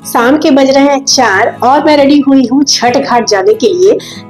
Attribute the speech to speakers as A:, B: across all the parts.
A: शाम के बज रहे हैं 4 और मैं रेडी हुई हूँ छठ घाट जाने के लिए।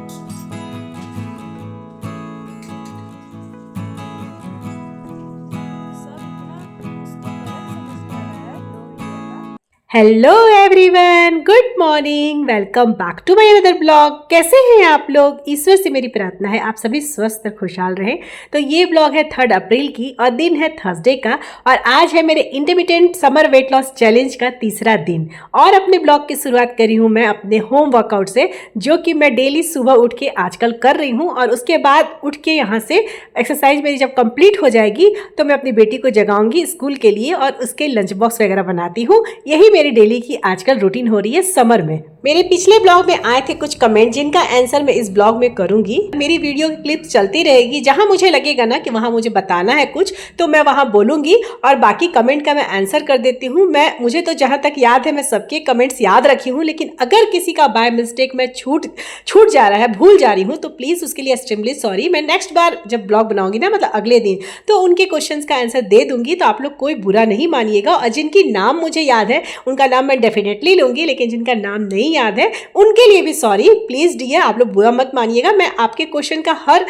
A: Hello everyone, good morning, welcome back to my another blog. कैसे हैं आप लोग? ईश्वर से मेरी प्रार्थना है आप सभी स्वस्थ और खुशहाल रहें। तो ये ब्लॉग है 3 अप्रैल की और दिन है थर्सडे का और आज है मेरे intermittent summer weight loss challenge का तीसरा दिन। और अपने ब्लॉग की शुरुआत करी हूँ मैं अपने होम वर्कआउट से, जो कि मैं डेली सुबह उठ के आजकल कर रही हूँ। और उसके बाद उठ के यहाँ से एक्सरसाइज मेरी जब कंप्लीट हो जाएगी तो मैं अपनी बेटी को जगाऊंगी स्कूल के लिए और उसके लंच बॉक्स वगैरह बनाती हूँ। यही मेरी डेली की आजकल रूटीन हो रही है समर में। मेरे पिछले ब्लॉग में आए थे कुछ कमेंट जिनका आंसर मैं इस ब्लॉग में करूंगी। मेरी वीडियो की क्लिप चलती रहेगी, जहां मुझे लगेगा ना कि वहां मुझे बताना है कुछ तो मैं वहां बोलूंगी और बाकी कमेंट का मैं आंसर कर देती हूँ। मुझे तो जहां तक याद है मैं सबके कमेंट्स याद रखी हूँ, लेकिन अगर किसी का बाय मिस्टेक मैं छूट जा रहा है, भूल जा रही हूँ, तो प्लीज उसके लिए एक्सट्रीमली सॉरी। मैं नेक्स्ट बार जब ब्लॉग बनाऊंगी ना, मतलब अगले दिन, तो उनके क्वेश्चंस का आंसर दे दूंगी। तो आप लोग कोई बुरा नहीं मानिएगा। और जिनकी नाम मुझे याद है उनका नाम मैं डेफिनेटली लूंगी, लेकिन जिनका नाम नहीं याद है उनके लिए भी सॉरी। प्लीज डियर, आप लोग बुरा मत मानिएगा। मैं आपके क्वेश्चन का हर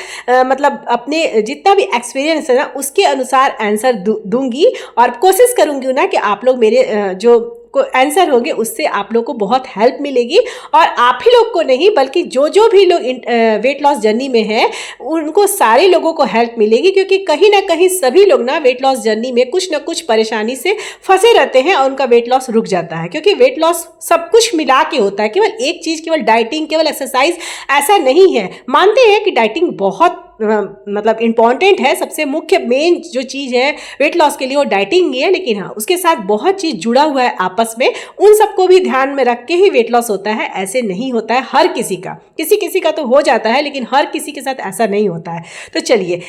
A: मतलब अपने जितना भी एक्सपीरियंस है ना उसके अनुसार आंसर दूंगी और कोशिश करूंगी ना कि आप लोग मेरे जो को आंसर होंगे उससे आप लोग को बहुत हेल्प मिलेगी। और आप ही लोग को नहीं बल्कि जो भी लोग वेट लॉस जर्नी में है उनको सारे लोगों को हेल्प मिलेगी, क्योंकि कहीं ना कहीं सभी लोग ना वेट लॉस जर्नी में कुछ ना कुछ परेशानी से फंसे रहते हैं और उनका वेट लॉस रुक जाता है। क्योंकि वेट लॉस सब कुछ मिला के होता है, केवल एक चीज़, केवल डाइटिंग, केवल एक्सरसाइज ऐसा नहीं है। मानते हैं कि डाइटिंग बहुत मतलब इम्पॉर्टेंट है, सबसे मुख्य मेन जो चीज़ है वेट लॉस के लिए वो डाइटिंग ही है, लेकिन हाँ उसके साथ बहुत चीज़ जुड़ा हुआ है आपस में। उन सबको भी ध्यान में रख के ही वेट लॉस होता है, ऐसे नहीं होता है हर किसी का। किसी का तो हो जाता है, लेकिन हर किसी के साथ ऐसा नहीं होता है। तो चलिए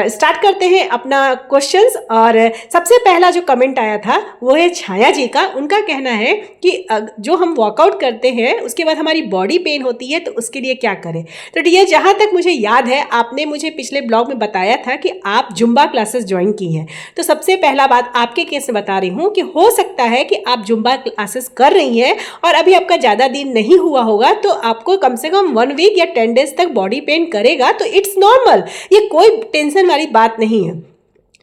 A: स्टार्ट करते हैं अपना क्वेश्चंस। और सबसे पहला जो कमेंट आया था वो है छाया जी का। उनका कहना है कि जो हम वर्कआउट करते हैं उसके बाद हमारी बॉडी पेन होती है तो उसके लिए क्या करें। तो डियर, जहाँ तक मुझे याद है आपने मुझे पिछले ब्लॉग में बताया था कि आप जुम्बा क्लासेस ज्वाइन की हैं। तो सबसे पहला बात आपके केस में बता रही हूँ कि हो सकता है कि आप जुम्बा क्लासेस कर रही हैं और अभी आपका ज़्यादा दिन नहीं हुआ होगा, तो आपको कम से कम 1 वीक या 10 डेज तक बॉडी पेन करेगा। तो इट्स नॉर्मल, ये कोई टेंशन वाली बात नहीं है।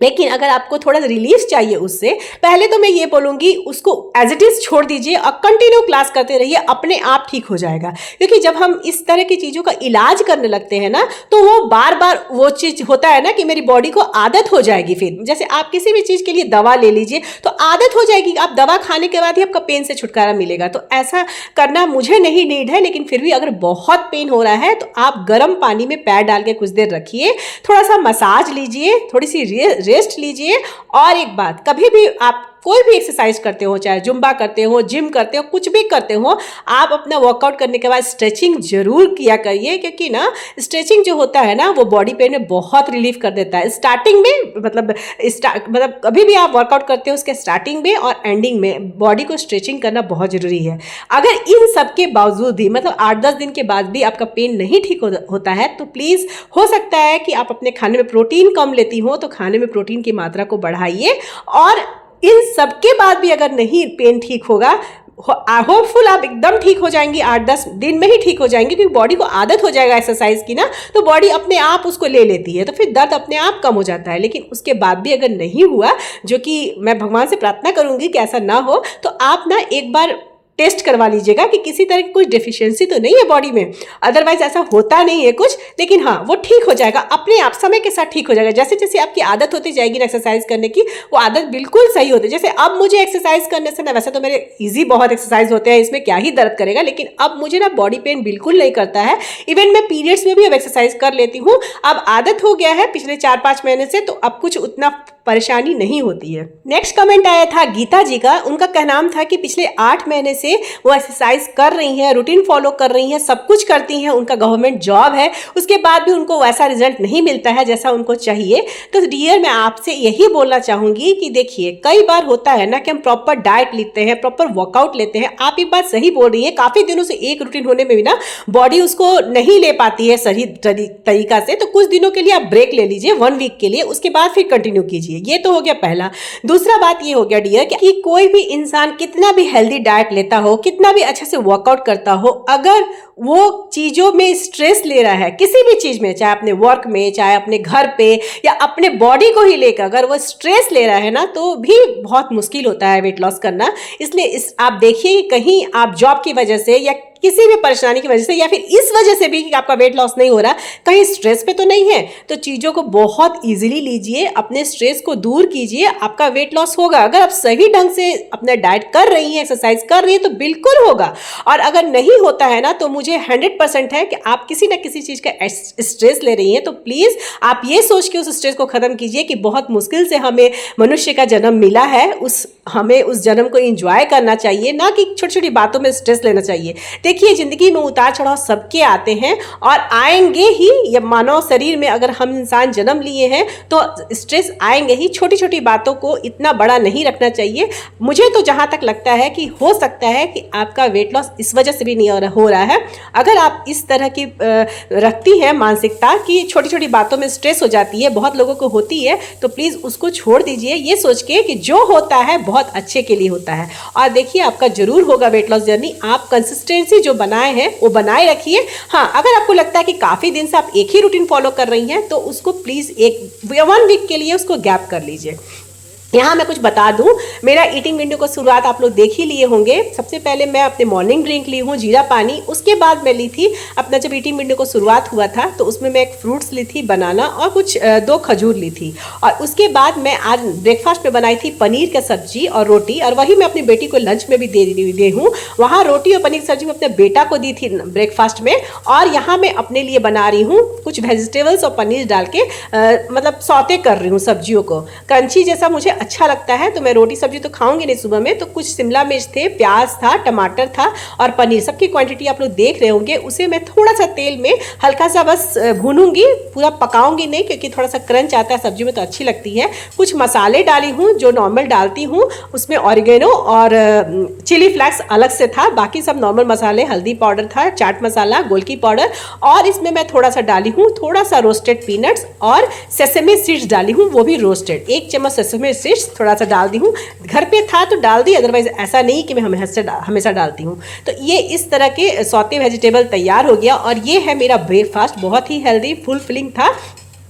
A: लेकिन अगर आपको थोड़ा रिलीफ चाहिए उससे, पहले तो मैं ये बोलूँगी उसको एज इट इज़ छोड़ दीजिए और कंटिन्यू क्लास करते रहिए, अपने आप ठीक हो जाएगा। क्योंकि जब हम इस तरह की चीज़ों का इलाज करने लगते हैं ना तो वो बार बार वो चीज़ होता है ना कि मेरी बॉडी को आदत हो जाएगी। फिर जैसे आप किसी भी चीज़ के लिए दवा ले लीजिए तो आदत हो जाएगी, आप दवा खाने के बाद ही आपका पेन से छुटकारा मिलेगा। तो ऐसा करना मुझे नहीं नीड है, लेकिन फिर भी अगर बहुत पेन हो रहा है तो आप गर्म पानी में पैर डाल के कुछ देर रखिए, थोड़ा सा मसाज लीजिए, थोड़ी सी रेस्ट लीजिए। और एक बात, कभी भी आप कोई भी एक्सरसाइज करते हो, चाहे जुम्बा करते हो, जिम करते हो, कुछ भी करते हो, आप अपना वर्कआउट करने के बाद स्ट्रेचिंग जरूर किया करिए। क्योंकि ना स्ट्रेचिंग जो होता है ना वो बॉडी पेन में बहुत रिलीफ कर देता है। स्टार्टिंग में मतलब कभी भी आप वर्कआउट करते हो उसके स्टार्टिंग में और एंडिंग में बॉडी को स्ट्रेचिंग करना बहुत जरूरी है। अगर इन सब के बावजूद भी मतलब 8-10 दिन के बाद भी आपका पेन नहीं ठीक होता है तो प्लीज़, हो सकता है कि आप अपने खाने में प्रोटीन कम लेती हो तो खाने में प्रोटीन की मात्रा को बढ़ाइए। और इन सब के बाद भी अगर नहीं पेन ठीक होगा, होपफुल आप एकदम ठीक हो जाएंगी, 8-10 दिन में ही ठीक हो जाएंगे, क्योंकि बॉडी को आदत हो जाएगा एक्सरसाइज की ना, तो बॉडी अपने आप उसको ले लेती है, तो फिर दर्द अपने आप कम हो जाता है। लेकिन उसके बाद भी अगर नहीं हुआ, जो कि मैं भगवान से प्रार्थना करूंगी कि ऐसा ना हो, तो आप ना एक बार टेस्ट करवा लीजिएगा कि किसी तरह की कुछ डेफिशिएंसी तो नहीं है बॉडी में। अदरवाइज ऐसा होता नहीं है कुछ, लेकिन हाँ वो ठीक हो जाएगा अपने आप, समय के साथ ठीक हो जाएगा। जैसे जैसे आपकी आदत होती जाएगी ना एक्सरसाइज करने की, वो आदत बिल्कुल सही होती है। जैसे अब मुझे एक्सरसाइज करने से ना, वैसे तो मेरे ईजी बहुत एक्सरसाइज होते हैं, इसमें क्या ही दर्द करेगा, लेकिन अब मुझे ना बॉडी पेन बिल्कुल नहीं करता है। इवन मैं पीरियड्स में भी अब एक्सरसाइज कर लेती हूँ, अब आदत हो गया है पिछले 4-5 महीने से, तो अब कुछ उतना परेशानी नहीं होती है। नेक्स्ट कमेंट आया था गीता जी का। उनका कहना था कि पिछले 8 महीने से वो एक्सरसाइज कर रही हैं, रूटीन फॉलो कर रही हैं, सब कुछ करती हैं, उनका गवर्नमेंट जॉब है, उसके बाद भी उनको वैसा रिजल्ट नहीं मिलता है जैसा उनको चाहिए। तो डियर, मैं आपसे यही बोलना चाहूंगी कि देखिए, कई बार होता है ना कि हम प्रॉपर डाइट लेते हैं, प्रॉपर वर्कआउट लेते हैं। आप एक बात सही बोल रही है, काफी दिनों से एक रूटीन होने में भी ना बॉडी उसको नहीं ले पाती है सही तरीका से, तो कुछ दिनों के लिए आप ब्रेक ले लीजिए, 1 वीक के लिए, उसके बाद फिर कंटिन्यू कीजिए। लीजिए। ये तो हो गया पहला। दूसरा बात ये हो गया डियर कि कोई भी इंसान कितना भी हेल्दी डाइट लेता हो, कितना भी अच्छे से वर्कआउट करता हो, अगर वो चीजों में स्ट्रेस ले रहा है, किसी भी चीज में, चाहे अपने वर्क में, चाहे अपने घर पे या अपने बॉडी को ही लेकर अगर वो स्ट्रेस ले रहा है ना, तो भी बहुत मुश्किल होता है वेट लॉस करना। इसलिए आप देखिए कि कहीं आप जॉब की वजह से या किसी भी परेशानी की वजह से या फिर इस वजह से भी कि आपका वेट लॉस नहीं हो रहा, कहीं स्ट्रेस पे तो नहीं है, तो चीज़ों को बहुत इजीली लीजिए, अपने स्ट्रेस को दूर कीजिए, आपका वेट लॉस होगा। अगर आप सही ढंग से अपना डाइट कर रही हैं, एक्सरसाइज कर रही हैं, तो बिल्कुल होगा। और अगर नहीं होता है ना, तो मुझे 100% है कि आप किसी ना किसी चीज़ का स्ट्रेस ले रही हैं। तो प्लीज़ आप ये सोच के उस स्ट्रेस को ख़त्म कीजिए कि बहुत मुश्किल से हमें मनुष्य का जन्म मिला है, हमें उस जन्म को एंजॉय करना चाहिए, ना कि छोटी छोटी बातों में स्ट्रेस लेना चाहिए। देखिए, जिंदगी में उतार चढ़ाव सबके आते हैं और आएंगे ही। ये मानव शरीर में अगर हम इंसान जन्म लिए हैं तो स्ट्रेस आएंगे ही। छोटी छोटी बातों को इतना बड़ा नहीं रखना चाहिए। मुझे तो जहां तक लगता है कि हो सकता है कि आपका वेट लॉस इस वजह से भी नहीं हो रहा है। अगर आप इस तरह की रखती हैं मानसिकता कि छोटी छोटी बातों में स्ट्रेस हो जाती है, बहुत लोगों को होती है, तो प्लीज़ उसको छोड़ दीजिए, ये सोच के कि जो होता है बहुत अच्छे के लिए होता है। और देखिए, आपका जरूर होगा वेट लॉस जर्नी। आप कंसिस्टेंसी जो बनाए हैं वो बनाए रखिए। हाँ, अगर आपको लगता है कि काफ़ी दिन से आप एक ही रूटीन फॉलो कर रही हैं, तो उसको प्लीज़ 1 वीक के लिए उसको गैप कर लीजिए। यहाँ मैं कुछ बता दूं, मेरा ईटिंग विंडो का शुरुआत आप लोग देख ही लिए होंगे। सबसे पहले मैं अपने मॉर्निंग ड्रिंक ली हूँ जीरा पानी। उसके बाद मैं ली थी अपना, जब ईटिंग विंडो को शुरुआत हुआ था तो उसमें मैं एक फ्रूट्स ली थी, बनाना, और कुछ 2 खजूर ली थी। और उसके बाद मैं आज ब्रेकफास्ट में बनाई थी पनीर की सब्जी और रोटी, और वही मैं अपनी बेटी को लंच में भी दे हूँ। वहाँ रोटी और पनीर की सब्जी मैं अपने बेटा को दी थी ब्रेकफास्ट में। और यहाँ मैं अपने लिए बना रही हूँ कुछ वेजिटेबल्स और पनीर डाल के, मतलब सौते कर रही हूँ सब्जियों को, क्रंची जैसा मुझे अच्छा लगता है। तो मैं रोटी सब्जी तो खाऊंगी नहीं सुबह में, तो कुछ शिमला मिर्च थे, प्याज था, टमाटर था और पनीर, सबकी क्वांटिटी आप लोग देख रहे होंगे। उसे मैं थोड़ा सा तेल में हल्का सा बस भूनूंगी, पूरा पकाऊंगी नहीं, क्योंकि थोड़ा सा क्रंच आता है सब्जी में तो अच्छी लगती है। कुछ मसाले डाली हूँ जो नॉर्मल डालती हूँ, उसमें ऑरिगेनो और चिली फ्लेक्स अलग से था, बाकी सब नॉर्मल मसाले, हल्दी पाउडर था, चाट मसाला, गोलकी पाउडर, और इसमें मैं थोड़ा सा डाली हूँ थोड़ा सा रोस्टेड पीनट्स और सेसमे सीड्स डाली हूँ, वो भी रोस्टेड। 1 चम्मच सेसमे सीड्स थोड़ा सा डाल दी हूँ, घर पे था तो डाल दी, अदरवाइज ऐसा नहीं कि मैं हमेशा डालती हूँ। तो ये इस तरह के सौते वेजिटेबल तैयार हो गया, और ये है मेरा ब्रेकफास्ट। बहुत ही हेल्दी, फुलफिलिंग था।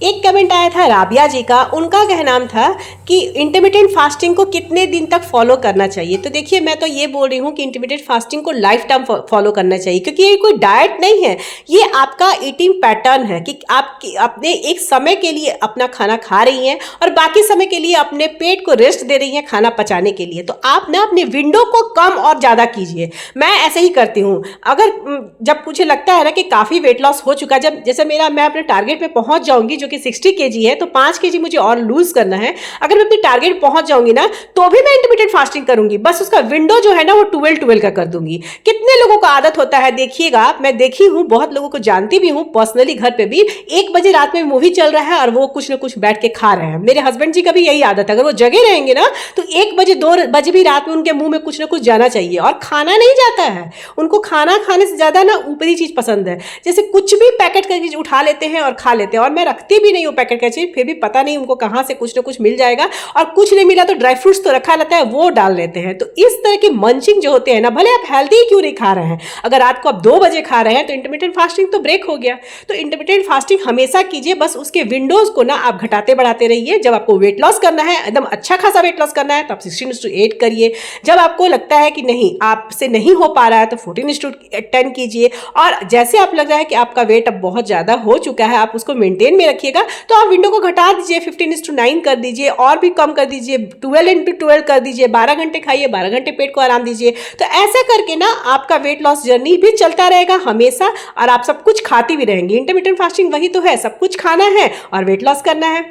A: एक कमेंट आया था राबिया जी का, उनका कहना था कि इंटरमिटेंट फास्टिंग को कितने दिन तक फॉलो करना चाहिए। तो देखिए, मैं तो ये बोल रही हूँ कि इंटरमिटेंट फास्टिंग को लाइफ टाइम फॉलो करना चाहिए, क्योंकि ये कोई डाइट नहीं है, ये आपका ईटिंग पैटर्न है कि आप अपने एक समय के लिए अपना खाना खा रही हैं और बाकी समय के लिए अपने पेट को रेस्ट दे रही हैं खाना पचाने के लिए। तो आप ना अपने विंडो को कम और ज़्यादा कीजिए। मैं ऐसे ही करती हूँ। अगर जब मुझे लगता है ना कि काफ़ी वेट लॉस हो चुका, जब जैसे मैं अपने टारगेट पे पहुँच जाऊँगी कि 60 kg है, तो 5 kg मुझे और लूज करना है, अगर मैं अपनी टारगेट पहुंच जाऊंगी ना, तो भी मैं इंटरमिटेंट फास्टिंग करूंगी। बस उसका विंडो जो है ना वो 12-12 का कर दूंगी। कितने लोगों को आदत होता है, देखिएगा, मैं देखी हूं, बहुत लोगों को जानती भी हूं पर्सनली, घर पे भी 1 बजे रात में मूवी चल रहा है और वो कुछ ना कुछ बैठ के खा रहे हैं। मेरे हस्बैंड जी का भी यही आदत है, अगर वो जगे रहेंगे ना तो 1 बजे 2 बजे भी रात में उनके मुंह में कुछ ना कुछ जाना चाहिए, और खाना नहीं जाता है उनको। खाना खाने से ज्यादा ना ऊपरी चीज पसंद है, जैसे कुछ भी पैकेट का चीज उठा लेते हैं और खा लेते हैं। और मैं रखती भी नहीं हूँ पैकेट का चीज, फिर भी पता नहीं उनको कहाँ से कुछ ना कुछ मिल जाएगा, और कुछ नहीं मिला तो ड्राई फ्रूट्स तो रखा रहता है, वो डाल लेते हैं। तो इस तरह की मंचिंग जो होते हैं ना, भले आप हेल्दी क्यों नहीं खा रहे हैं, अगर रात को आप 2 बजे खा रहे हैं तो इंटरमिटेंट फास्टिंग तो ब्रेक हो गया। तो इंटरमिटेंट फास्टिंग हमेशा कीजिए, बस उसके विंडोज को ना आप घटाते बढ़ाते रहिए। जब आपको वेट लॉस करना है, एकदम अच्छा खासा वेट लॉस करना है, तो आप 16:8 करिए। जब आपको लगता है कि नहीं, आपसे नहीं हो पा रहा है, तो 14:10 कीजिए। और जैसे आप लग रहा है कि आपका वेट अब बहुत ज्यादा हो चुका है, आप उसको मेंटेन में रखिएगा, तो आप विंडो को घटा दीजिए, 15:9 कर दीजिए, और भी कम कर दीजिए, 12:12 कर दीजिए। 12 घंटे खाइए, 12 घंटे पेट को आराम दीजिए। तो ऐसा करके ना आपका वेट लॉस जर्नी भी चलता रहेगा हमेशा, और आप सब कुछ खाती भी रहेंगी। इंटरमिटेंट फास्टिंग वही तो है, सब कुछ खाना है और वेट लॉस करना है।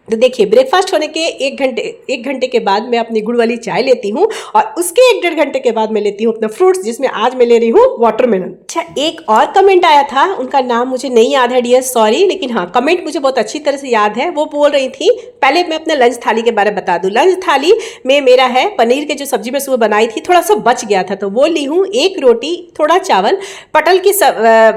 A: तो देखिए, ब्रेकफास्ट होने के 1 घंटे के बाद मैं अपनी गुड़ वाली चाय लेती हूँ, और उसके 1-1.5 घंटे के बाद मैं लेती हूँ अपना फ्रूट्स, जिसमें आज मैं ले रही हूँ वाटरमेलन। अच्छा, एक और कमेंट आया था, उनका नाम मुझे नहीं याद है डियर, सॉरी, लेकिन हाँ, कमेंट मुझे बहुत अच्छी तरह से याद है। वो बोल रही थी, पहले मैं अपने लंच थाली के बारे में बता दूँ। लंच थाली में मेरा है पनीर के जो सब्जी मैं सुबह बनाई थी, थोड़ा सा बच गया था, तो वो ली हूँ। 1 रोटी, थोड़ा चावल, पटल की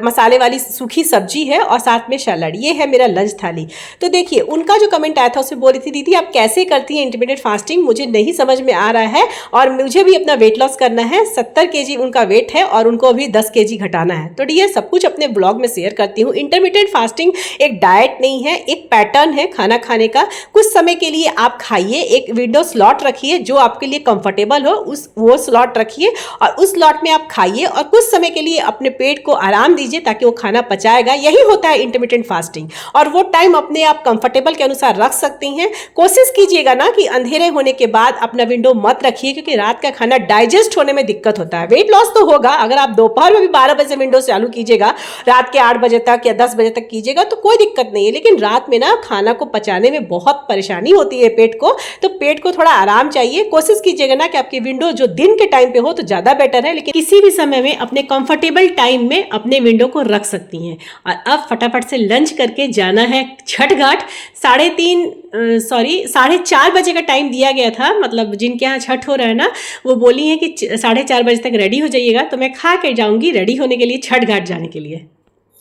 A: मसाले वाली सूखी सब्जी है, और साथ में सलाद। ये है मेरा लंच थाली। तो देखिए, उनका जो कमेंट पेशेंट आया था, उससे बोल रही थी दीदी आप कैसे करती हैं इंटरमीडिएट फास्टिंग, मुझे नहीं समझ में आ रहा है और मुझे भी अपना वेट लॉस करना है। 70 केजी उनका वेट है और उनको अभी 10 केजी घटाना है। तो डियर सब कुछ अपने ब्लॉग में शेयर करती हूँ। इंटरमीडिएट फास्टिंग एक डाइट नहीं है, एक पैटर्न है खाना खाने का। कुछ समय के लिए आप खाइए, एक विंडो स्लॉट रखिए जो आपके लिए कंफर्टेबल हो, वो स्लॉट रखिए और उस स्लॉट में आप खाइए और कुछ समय के लिए अपने पेट को आराम दीजिए ताकि वो खाना पचाएगा। यही होता है इंटरमिटेंट फास्टिंग और वो टाइम अपने आप कंफर्टेबल के अनुसार रख सकती हैं। कोशिश कीजिएगा ना कि अंधेरे होने के बाद अपना विंडो मत रखिए, क्योंकि रात का खाना डाइजेस्ट होने में दिक्कत होता है। वेट लॉस तो होगा अगर आप दोपहर में भी 12 बजे से विंडो चालू कीजिएगा, रात के 8 बजे तक या 10 बजे तक कीजिएगा तो कोई दिक्कत नहीं है, लेकिन रात में ना खाना को पचाने में बहुत परेशानी होती है पेट को, तो पेट को थोड़ा आराम चाहिए। कोशिश कीजिएगा ना कि आपकी विंडो जो दिन के टाइम पे हो तो ज्यादा बेटर है, लेकिन किसी भी समय में अपने कंफर्टेबल टाइम में अपने विंडो को रख सकती हैं। और अब फटाफट से लंच करके जाना है छठ घाट। 4:30 बजे का टाइम दिया गया था, मतलब जिनके यहाँ छठ हो रहा है ना वो बोली है कि 4:30 बजे तक रेडी हो जाइएगा, तो मैं खा के जाऊंगी रेडी होने के लिए छठ घाट जाने के लिए।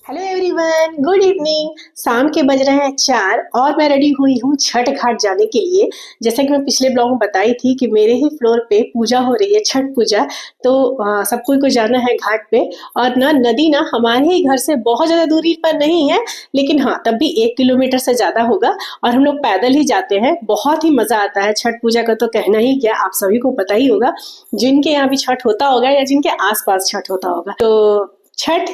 A: Hello everyone, good evening. शाम के बज रहे हैं 4 और मैं रेडी हुई हूँ छठ घाट जाने के लिए। जैसा कि मैं पिछले ब्लॉग में बताई थी कि मेरे ही फ्लोर पे पूजा हो रही है, छठ पूजा, तो सबको को जाना है घाट पे। और ना नदी ना हमारे ही घर से बहुत ज़्यादा दूरी पर नहीं है, लेकिन हाँ तब भी 1 किलोमीटर से ज़्यादा होगा और हम लोग पैदल ही जाते हैं। बहुत ही मज़ा आता है छठ पूजा का, तो कहना ही क्या, आप सभी को पता ही होगा जिनके यहाँ भी छठ होता होगा या जिनके आसपास छठ होता होगा। तो छठ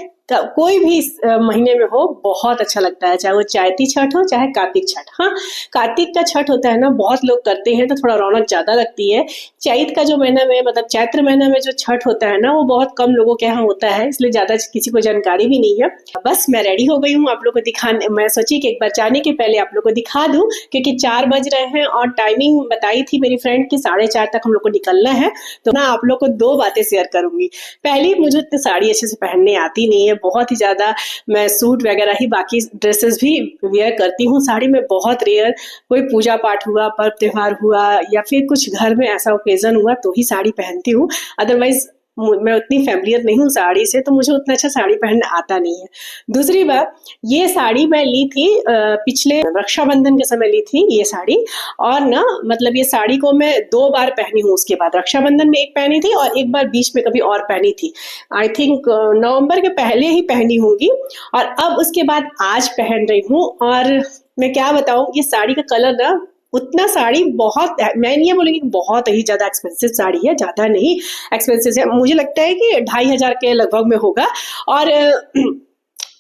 A: कोई भी महीने में हो बहुत अच्छा लगता है, चाहे वो चैती छठ हो चाहे कार्तिक छठ। हाँ, कार्तिक का छठ होता है ना बहुत लोग करते हैं तो थोड़ा रौनक ज्यादा लगती है। चैत का जो महीना में मतलब चैत्र महीना में जो छठ होता है ना वो बहुत कम लोगों के यहाँ होता है, इसलिए ज्यादा किसी को जानकारी भी नहीं है। बस मैं रेडी हो गई हूँ आप लोग को दिखाने। मैं सोची कि एक बार जाने के पहले आप लोग को दिखा दूं, क्योंकि 4 बज रहे हैं और टाइमिंग बताई थी मेरी फ्रेंड की 4:30 तक हम लोग को निकलना है। तो मैं आप लोग को 2 बातें शेयर करूंगी। पहली, मुझे इतनी साड़ी अच्छे से पहनने आती नहीं है, बहुत ही ज्यादा मैं सूट वगैरह ही बाकी ड्रेसेस भी वेयर करती हूँ। साड़ी में बहुत रेयर, कोई पूजा पाठ हुआ, पर्व त्योहार हुआ या फिर कुछ घर में ऐसा ओकेजन हुआ तो ही साड़ी पहनती हूँ, अदरवाइज मैं उतनी फैमिलियर नहीं हूँ साड़ी से, तो मुझे उतना अच्छा साड़ी पहनना आता नहीं है। दूसरी बात, ये साड़ी मैं ली थी पिछले रक्षाबंधन के समय ली थी ये साड़ी, और ना मतलब ये साड़ी को मैं 2 बार पहनी हूँ। उसके बाद रक्षाबंधन में एक पहनी थी और एक बार बीच में कभी और पहनी थी, आई थिंक नवंबर के पहले ही पहनी होंगी, और अब उसके बाद आज पहन रही हूँ। और मैं क्या बताऊँ, ये साड़ी का कलर ना उतना साड़ी बहुत, मैं नहीं बोलूँगी कि बहुत ही ज़्यादा एक्सपेंसिव साड़ी है, ज़्यादा नहीं एक्सपेंसिव है, मुझे लगता है कि 2500 के लगभग में होगा। और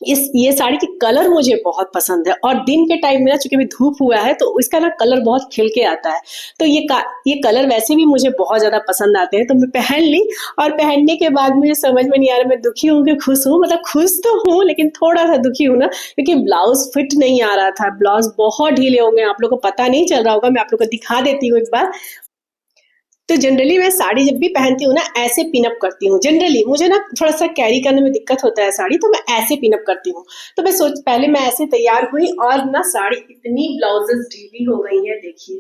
A: ये साड़ी की कलर मुझे बहुत पसंद है, और दिन के टाइम में ना चूंकि अभी धूप हुआ है तो इसका ना कलर बहुत खिल के आता है, तो ये कलर वैसे भी मुझे बहुत ज्यादा पसंद आते हैं। तो मैं पहन ली और पहनने के बाद मुझे समझ में नहीं आ रहा मैं दुखी हूँ कि खुश हूँ। मतलब खुश तो हूँ लेकिन थोड़ा सा दुखी हूँ ना, क्योंकि ब्लाउज फिट नहीं आ रहा था, ब्लाउज बहुत ढीले हो गए, आप लोग को पता नहीं चल रहा होगा, मैं आप लोग को दिखा देती हूँ एक बार। तो जनरली मैं साड़ी जब भी पहनती हूँ ना ऐसे पिनअप करती हूँ। जनरली मुझे ना थोड़ा सा कैरी करने में दिक्कत होता है साड़ी, तो मैं ऐसे पिनअप करती हूँ। तो मैं पहले मैं ऐसे तैयार हुई और ना साड़ी इतनी ब्लाउजेस ढीली हो गई है, देखिए।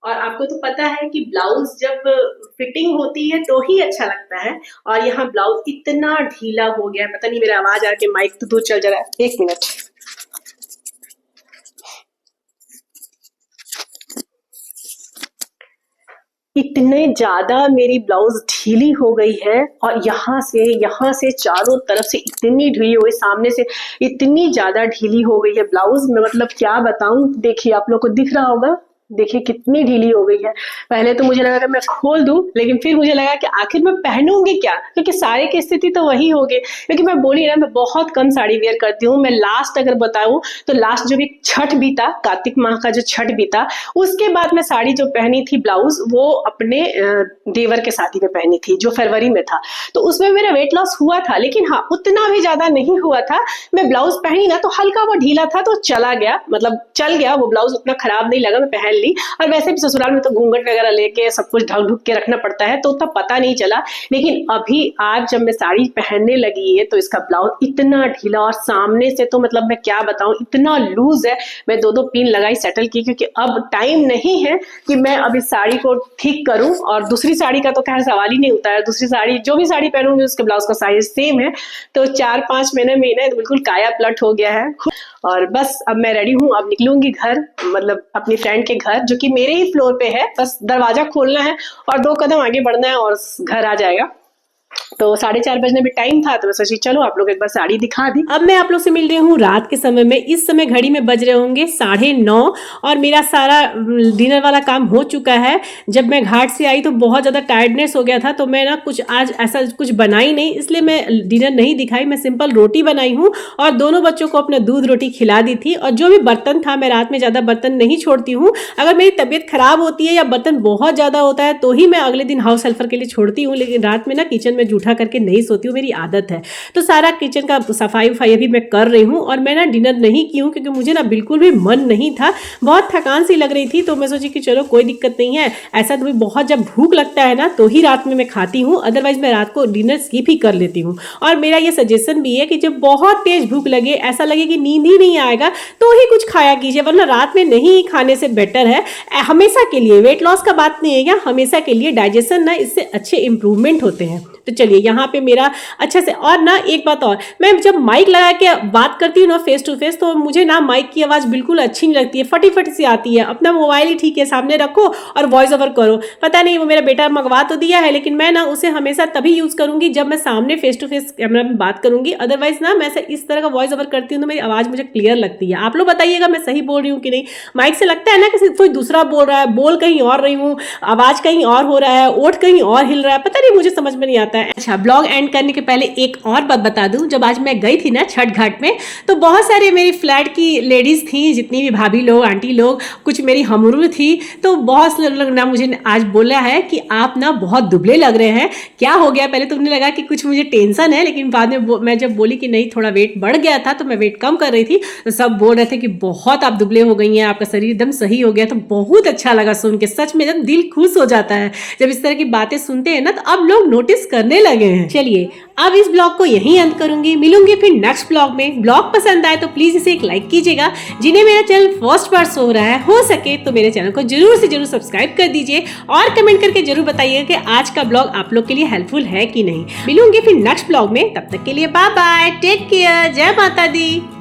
A: और आपको तो पता है कि ब्लाउज जब फिटिंग होती है तो ही अच्छा लगता है, और यहाँ ब्लाउज इतना ढीला हो गया है, पता नहीं मेरा आवाज आके माइक तो दूर चल जा रहा है, 1 मिनट। इतने ज्यादा मेरी ब्लाउज ढीली हो गई है, और यहाँ से चारों तरफ से इतनी ढीली हो गई, सामने से इतनी ज्यादा ढीली हो गई है ब्लाउज में, मतलब क्या बताऊं। देखिए आप लोग को दिख रहा होगा, देखिए कितनी ढीली हो गई है। पहले तो मुझे लगा कि मैं खोल दूं, लेकिन फिर मुझे लगा कि आखिर मैं पहनूंगी क्या, क्योंकि सारे की स्थिति तो वही होगी। क्योंकि मैं बोली ना मैं बहुत कम साड़ी वेयर करती हूँ। मैं लास्ट अगर बताऊं तो लास्ट जो भी छठ बीता, कार्तिक माह का जो छठ बीता, उसके बाद मैं साड़ी जो पहनी थी ब्लाउज, वो अपने देवर के शादी में पहनी थी जो फरवरी में था। तो उसमें मेरा वेट लॉस हुआ था, लेकिन हाँ उतना भी ज्यादा नहीं हुआ था। मैं ब्लाउज पहनी ना तो हल्का वो ढीला था तो चला गया, मतलब चल गया वो ब्लाउज, उतना खराब नहीं लगा, मैं पहन
B: ली। और वैसे भी ससुराल में तो घूंघट वगैरह लेके सब कुछ ढक ढुक के रखना पड़ता है, तो उतना पता नहीं चला। लेकिन अभी आज जब मैं साड़ी पहनने लगी है तो इसका ब्लाउज इतना ढीला, और सामने से तो मतलब मैं क्या बताऊं, इतना लूज है। मैं दो पिन लगाई, सेटल की, क्योंकि अब टाइम नहीं है कि मैं अब इस साड़ी को ठीक करूं। और दूसरी साड़ी का तो खैर सवाल ही नहीं होता है, दूसरी साड़ी जो भी साड़ी पहनूंगी उसके ब्लाउज का साइज सेम है। तो 4-5 महीने में तो बिल्कुल काया पलट हो गया है। और बस अब मैं रेडी हूँ, अब निकलूंगी घर, मतलब अपनी फ्रेंड के घर, जो कि मेरे ही फ्लोर पे है। बस दरवाजा खोलना है और 2 कदम आगे बढ़ना है और घर आ जाएगा। तो 4:30 बजने भी टाइम था, तो मैं सोची चलो आप लोग एक बार साड़ी दिखा दी।
A: अब मैं आप लोग से मिल रही हूँ रात के समय में। इस समय घड़ी में बज रहे होंगे 9:30 और मेरा सारा डिनर वाला काम हो चुका है। जब मैं घाट से आई तो बहुत ज़्यादा टायर्डनेस हो गया था, तो मैं ना कुछ आज ऐसा कुछ बनाई नहीं, इसलिए मैं डिनर नहीं दिखाई। मैं सिंपल रोटी बनाई हूँ और दोनों बच्चों को अपना दूध रोटी खिला दी थी। और जो भी बर्तन था, मैं रात में ज़्यादा बर्तन नहीं छोड़ती हूँ। अगर मेरी तबीयत खराब होती है या बर्तन बहुत ज़्यादा होता है तो ही मैं अगले दिन हाउस हेल्पर के लिए छोड़ती हूँ, लेकिन रात में ना किचन में जूठा करके नहीं सोती हूँ, मेरी आदत है। तो सारा किचन का सफाई वफाई अभी मैं कर रही हूँ। और मैं ना डिनर नहीं की हूँ क्योंकि मुझे ना बिल्कुल भी मन नहीं था, बहुत थकान सी लग रही थी। तो मैं सोची कि चलो कोई दिक्कत नहीं है, ऐसा तो बहुत जब भूख लगता है ना तो ही रात में मैं खाती हूँ, अदरवाइज मैं रात को डिनर स्किप ही कर लेती हूँ। और मेरा ये सजेशन भी है कि जब बहुत तेज भूख लगे, ऐसा लगे कि नींद ही नहीं आएगा, तो ही कुछ खाया कीजिए, वरना रात में नहीं खाने से बेटर है। हमेशा के लिए, वेट लॉस का बात नहीं है क्या, हमेशा के लिए डाइजेशन ना इससे अच्छे इंप्रूवमेंट होते हैं। तो चलिए यहाँ पे मेरा अच्छा से, और ना एक बात और, मैं जब माइक लगा के बात करती हूँ ना फेस टू फेस, तो मुझे ना माइक की आवाज़ बिल्कुल अच्छी नहीं लगती है, फटी फटी सी आती है। अपना मोबाइल ही ठीक है, सामने रखो और वॉइस ओवर करो। पता नहीं वो मेरा बेटा मंगवा तो दिया है, लेकिन मैं ना उसे हमेशा तभी यूज़ करूँगी जब मैं सामने फेस टू फेस कैमरा में बात करूँगी। अदरवाइज ना मैं इस तरह का वॉइस ओवर करती हूँ तो मेरी आवाज़ मुझे क्लियर लगती है। आप लोग बताइएगा मैं सही बोल रही हूँ कि नहीं। माइक से लगता है ना कि कोई दूसरा बोल रहा है, बोल कहीं और रही हूँ, आवाज़ कहीं और हो रहा है, ओठ कहीं और हिल रहा है, पता नहीं, मुझे समझ में नहीं आता है। अच्छा, ब्लॉग एंड करने के पहले एक और बात बता दूं, जब आज मैं गई थी ना छठ घाट में, तो बहुत सारे मेरी फ्लैट की लेडीज़ थी, जितनी भी भाभी लोग, आंटी लोग, कुछ मेरी हमरू थी। तो बहुत लोग ना मुझे आज बोला है कि आप ना बहुत दुबले लग रहे हैं, क्या हो गया। पहले तो उन्हें लगा कि कुछ मुझे टेंशन है, लेकिन बाद में मैं जब बोली कि नहीं थोड़ा वेट बढ़ गया था, तो मैं वेट कम कर रही थी, तो सब बोल रहे थे कि बहुत आप दुबले हो गई हैं, आपका शरीर एकदम सही हो गया। तो बहुत अच्छा लगा सुन के, सच में एकदम दिल खुश हो जाता है जब इस तरह की बातें सुनते हैं ना, तो अब लोग नोटिस करने लगे हैं। चलिए अब इस ब्लॉग को यहीं अंत करूंगी, मिलूंगी फिर नेक्स्ट ब्लॉग में। ब्लॉग पसंद आए तो प्लीज इसे एक लाइक कीजिएगा। जिन्हें मेरा चैनल फर्स्ट बार हो रहा है, हो सके तो मेरे चैनल को जरूर से जरूर सब्सक्राइब कर दीजिए और कमेंट करके जरूर बताइएगा कि आज का ब्लॉग आप लोग के लिए हेल्पफुल है कि नहीं। मिलूंगी फिर नेक्स्ट ब्लॉग में, तब तक के लिए बाय बाय, टेक केयर, जय माता दी।